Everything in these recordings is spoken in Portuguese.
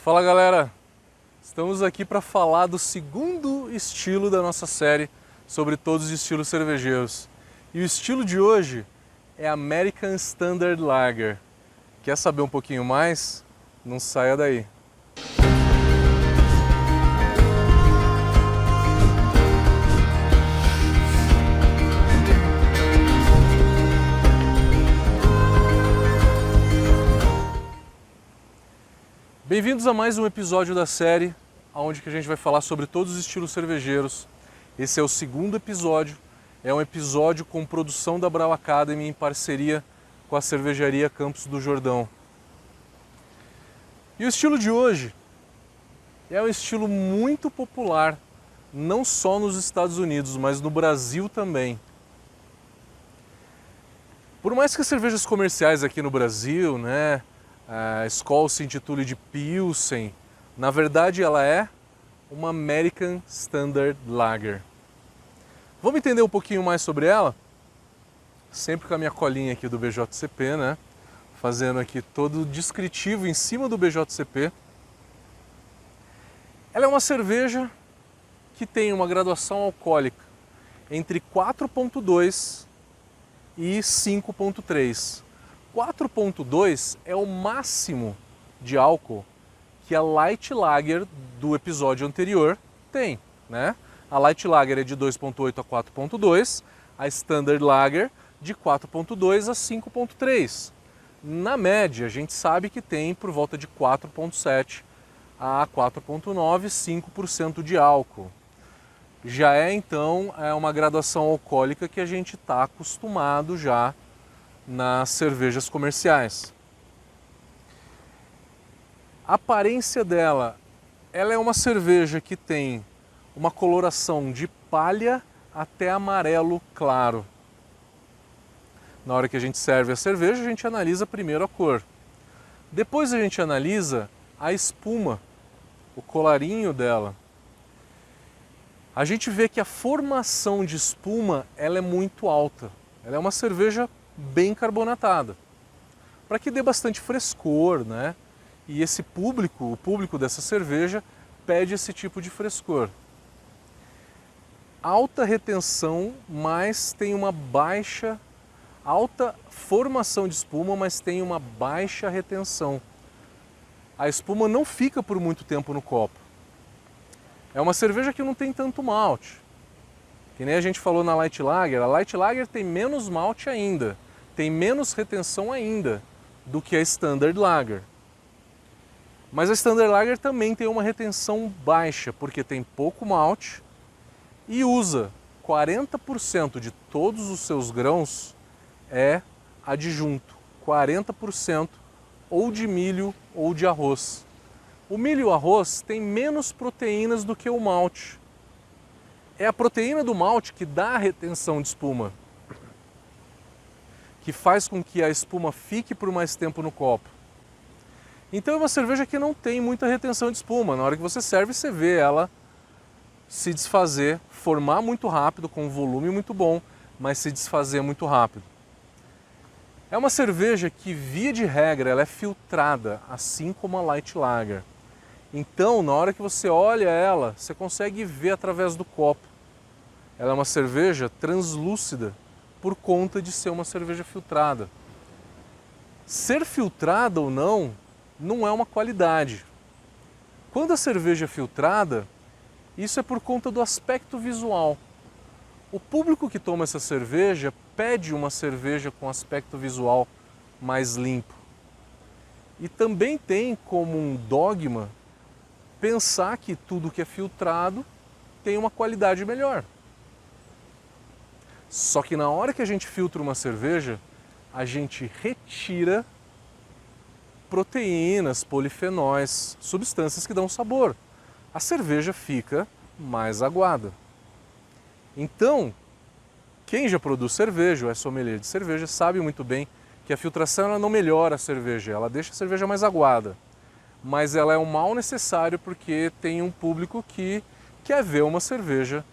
Fala galera, estamos aqui para falar do segundo estilo da nossa série sobre todos os estilos cervejeiros. E o estilo de hoje é American Standard Lager. Quer saber um pouquinho mais? Não saia daí. Bem-vindos a mais um episódio da série, onde que a gente vai falar sobre todos os estilos cervejeiros. Esse é o segundo episódio, é um episódio com produção da Brau Academy em parceria com a cervejaria Campos do Jordão. E o estilo de hoje é um estilo muito popular, não só nos Estados Unidos, mas no Brasil também. Por mais que as cervejas comerciais aqui no Brasil, a Skol se intitule de Pilsen, na verdade ela é uma American Standard Lager. Vamos entender um pouquinho mais sobre ela? Sempre com a minha colinha aqui do BJCP, fazendo aqui todo o descritivo em cima do BJCP. Ela é uma cerveja que tem uma graduação alcoólica entre 4,2 e 5,3. 4,2 é o máximo de álcool que a Light Lager do episódio anterior tem, A Light Lager é de 2,8 a 4,2, a Standard Lager de 4,2 a 5,3. Na média, a gente sabe que tem por volta de 4,7 a 4,9, 5% de álcool. Já então uma graduação alcoólica que a gente está acostumado já nas cervejas comerciais. A aparência dela, ela é uma cerveja que tem uma coloração de palha até amarelo claro. Na hora que a gente serve a cerveja, a gente analisa primeiro a cor. Depois a gente analisa a espuma, o colarinho dela. A gente vê que a formação de espuma ela é muito alta. Ela é uma cerveja bem carbonatada, para que dê bastante frescor, E esse público, o público dessa cerveja, pede esse tipo de frescor. Alta retenção, mas tem uma baixa, alta formação de espuma, mas tem uma baixa retenção. A espuma não fica por muito tempo no copo. É uma cerveja que não tem tanto malte. Que nem a gente falou na Light Lager, a Light Lager tem menos malte ainda, tem menos retenção ainda do que a Standard Lager. Mas a Standard Lager também tem uma retenção baixa, porque tem pouco malte e usa 40% de todos os seus grãos é adjunto, 40% ou de milho ou de arroz. O milho e o arroz têm menos proteínas do que o malte. É a proteína do malte que dá a retenção de espuma, que faz com que a espuma fique por mais tempo no copo. Então é uma cerveja que não tem muita retenção de espuma. Na hora que você serve, você vê ela se desfazer, formar muito rápido, com um volume muito bom, mas se desfazer muito rápido. É uma cerveja que, via de regra, ela é filtrada, assim como a Light Lager. Então, na hora que você olha ela, você consegue ver através do copo. Ela é uma cerveja translúcida por conta de ser uma cerveja filtrada. Ser filtrada ou não é uma qualidade. Quando a cerveja é filtrada, isso é por conta do aspecto visual. O público que toma essa cerveja pede uma cerveja com aspecto visual mais limpo. E também tem como um dogma pensar que tudo que é filtrado tem uma qualidade melhor. Só que na hora que a gente filtra uma cerveja, a gente retira proteínas, polifenóis, substâncias que dão sabor. A cerveja fica mais aguada. Então, quem já produz cerveja, ou é sommelier de cerveja, sabe muito bem que a filtração ela não melhora a cerveja, ela deixa a cerveja mais aguada. Mas ela é um mal necessário porque tem um público que quer ver uma cerveja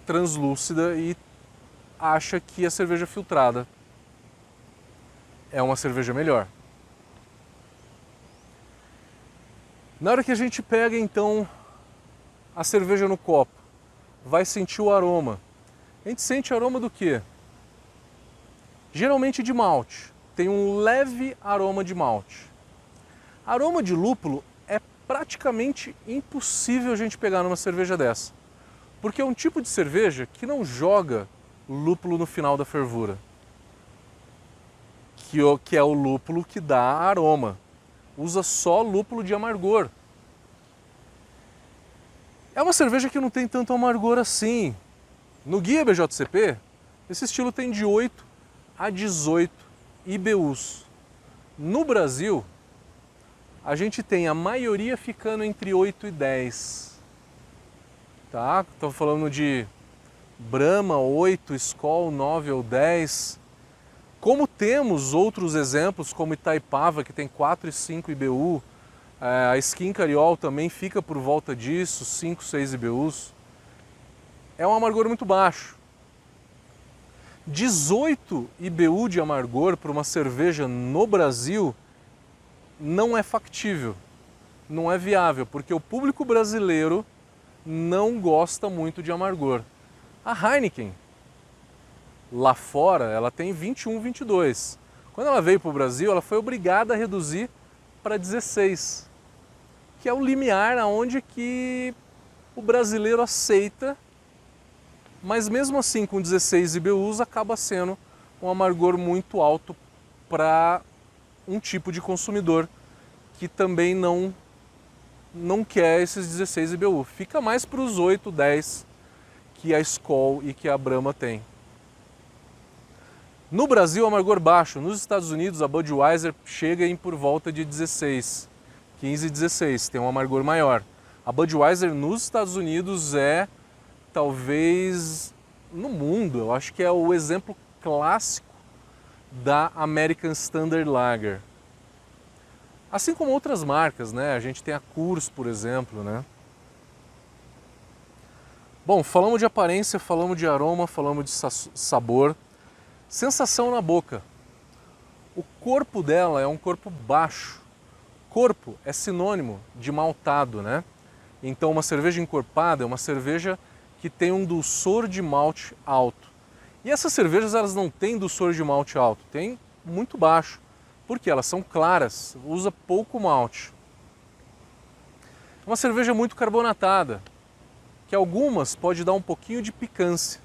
translúcida e acha que a cerveja filtrada é uma cerveja melhor. Na hora que a gente pega então a cerveja no copo, vai sentir o aroma. A gente sente aroma do quê? Geralmente de malte. Tem um leve aroma de malte. Aroma de lúpulo é praticamente impossível a gente pegar numa cerveja dessa, porque é um tipo de cerveja que não joga lúpulo no final da fervura, que é o lúpulo que dá aroma. Usa só lúpulo de amargor. É uma cerveja que não tem tanto amargor assim. No guia BJCP, esse estilo tem de 8 a 18 IBUs. No Brasil, a gente tem a maioria ficando entre 8 e 10. Tá? Estou falando de Brahma 8, Skol 9 ou 10. Como temos outros exemplos, como Itaipava, que tem 4 e 5 IBU, a Skin Cariol também fica por volta disso, 5, 6 IBUs. É um amargor muito baixo. 18 IBU de amargor para uma cerveja no Brasil não é factível, não é viável, porque o público brasileiro não gosta muito de amargor. A Heineken, lá fora, ela tem 21, 22. Quando ela veio para o Brasil, ela foi obrigada a reduzir para 16, que é o limiar aonde que o brasileiro aceita, mas mesmo assim com 16 IBUs acaba sendo um amargor muito alto para um tipo de consumidor que também não quer esses 16 IBU. Fica mais para os 8, 10 que a Skol e que a Brahma tem. No Brasil, amargor baixo. Nos Estados Unidos, a Budweiser chega em por volta de 16, 15, 16, tem um amargor maior. A Budweiser nos Estados Unidos é, talvez, no mundo, eu acho que é o exemplo clássico da American Standard Lager. Assim como outras marcas, né? A gente tem a Coors, por exemplo, né? Bom, falamos de aparência, falamos de aroma, falamos de sabor. Sensação na boca. O corpo dela é um corpo baixo. Corpo é sinônimo de maltado, né? Então uma cerveja encorpada é uma cerveja que tem um dulçor de malte alto. E essas cervejas, elas não têm dulçor de malte alto, tem muito baixo, porque elas são claras, usa pouco malte. É uma cerveja muito carbonatada, que algumas pode dar um pouquinho de picância.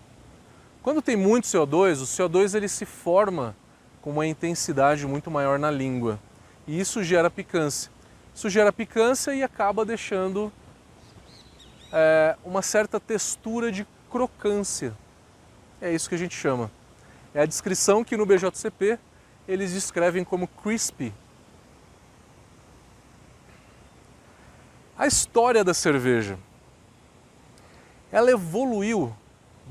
Quando tem muito CO2, o CO2 ele se forma com uma intensidade muito maior na língua, e isso gera picância. Isso gera picância e acaba deixando uma certa textura de crocância. É isso que a gente chama. É a descrição que no BJCP eles descrevem como crispy. A história da cerveja. Ela evoluiu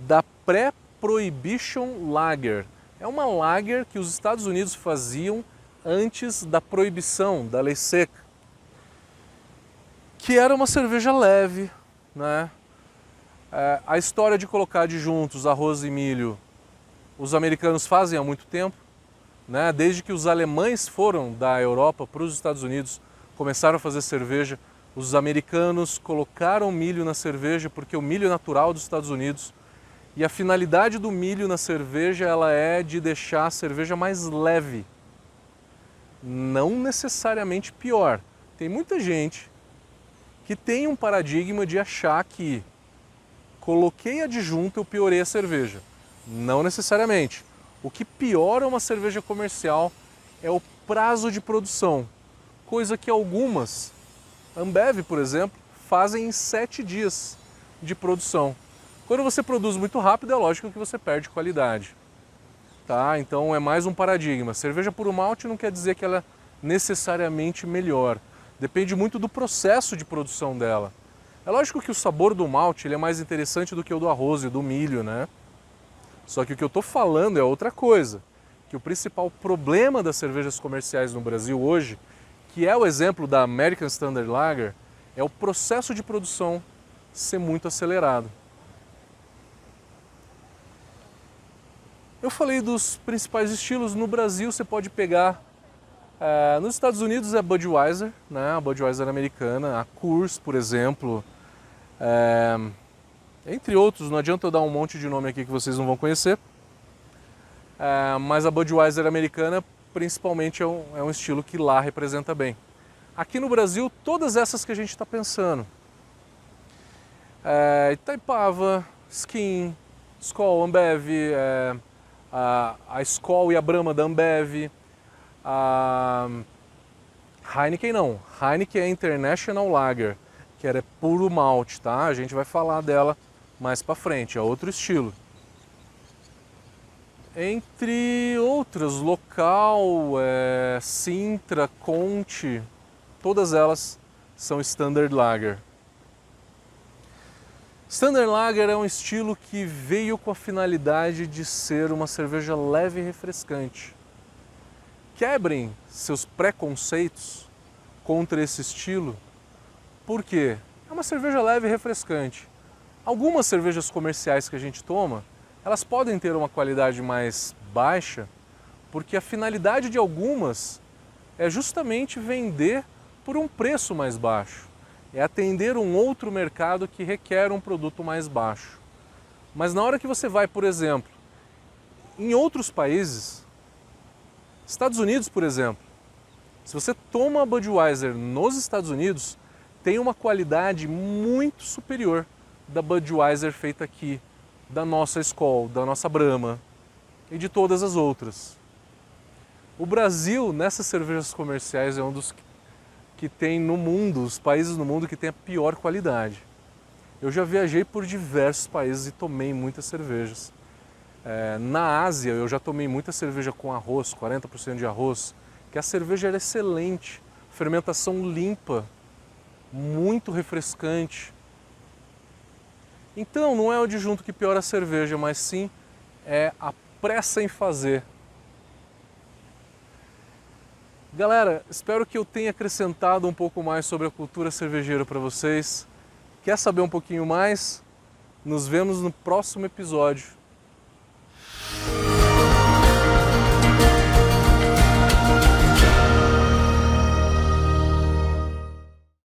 da pré-prohibition lager. É uma lager que os Estados Unidos faziam antes da proibição, da lei seca. Que era uma cerveja leve, né? A história de colocar adjuntos, arroz e milho, os americanos fazem há muito tempo, né? Desde que os alemães foram da Europa para os Estados Unidos, começaram a fazer cerveja, os americanos colocaram milho na cerveja porque o milho é natural dos Estados Unidos, e a finalidade do milho na cerveja ela é de deixar a cerveja mais leve, não necessariamente pior. Tem muita gente que tem um paradigma de achar que coloquei adjunto, eu piorei a cerveja. Não necessariamente. O que piora uma cerveja comercial é o prazo de produção, coisa que algumas, Ambev, por exemplo, fazem em 7 dias de produção. Quando você produz muito rápido, é lógico que você perde qualidade. Tá? Então é mais um paradigma. Cerveja puro malte não quer dizer que ela é necessariamente melhor. Depende muito do processo de produção dela. É lógico que o sabor do malte ele é mais interessante do que o do arroz e do milho, né? Só que o que eu estou falando é outra coisa. Que o principal problema das cervejas comerciais no Brasil hoje, que é o exemplo da American Standard Lager, é o processo de produção ser muito acelerado. Eu falei dos principais estilos. No Brasil você pode pegar Nos Estados Unidos é Budweiser, né? A Budweiser americana, a Coors, por exemplo, entre outros, não adianta eu dar um monte de nome aqui que vocês não vão conhecer, mas a Budweiser americana principalmente é um estilo que lá representa bem. Aqui no Brasil, todas essas que a gente está pensando, Itaipava, Skin, Skol, Ambev, a Skol e a Brahma da Ambev, a Heineken não, Heineken é International Lager, que é puro malte, tá? A gente vai falar dela mais pra frente, é outro estilo. Entre outras, Local, Sintra, Conte, todas elas são Standard Lager. Standard Lager é um estilo que veio com a finalidade de ser uma cerveja leve e refrescante. Quebrem seus preconceitos contra esse estilo, porque é uma cerveja leve e refrescante. Algumas cervejas comerciais que a gente toma, elas podem ter uma qualidade mais baixa, porque a finalidade de algumas é justamente vender por um preço mais baixo. É atender um outro mercado que requer um produto mais baixo. Mas na hora que você vai, por exemplo, em outros países, Estados Unidos, por exemplo, se você toma a Budweiser nos Estados Unidos, tem uma qualidade muito superior da Budweiser feita aqui, da nossa Skol, da nossa Brahma e de todas as outras. O Brasil, nessas cervejas comerciais, é um dos que tem no mundo, os países no mundo que tem a pior qualidade. Eu já viajei por diversos países e tomei muitas cervejas. Na Ásia eu já tomei muita cerveja com arroz, 40% de arroz, que a cerveja era excelente, fermentação limpa, muito refrescante. Então não é o adjunto que piora a cerveja, mas sim é a pressa em fazer. Galera, espero que eu tenha acrescentado um pouco mais sobre a cultura cervejeira para vocês. Quer saber um pouquinho mais? Nos vemos no próximo episódio.